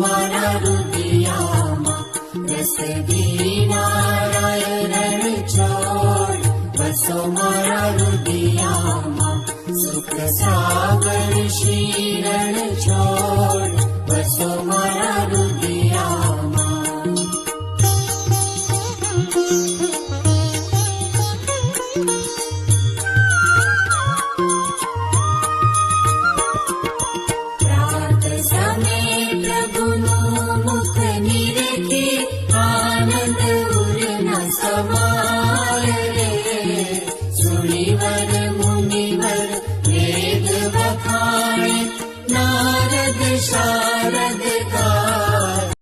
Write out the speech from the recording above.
मारा रुदियामा रस दीनारायण रण छोड़ बसो मारा रुदियामा सुख सागर श्री रण छोड़ बसो मारा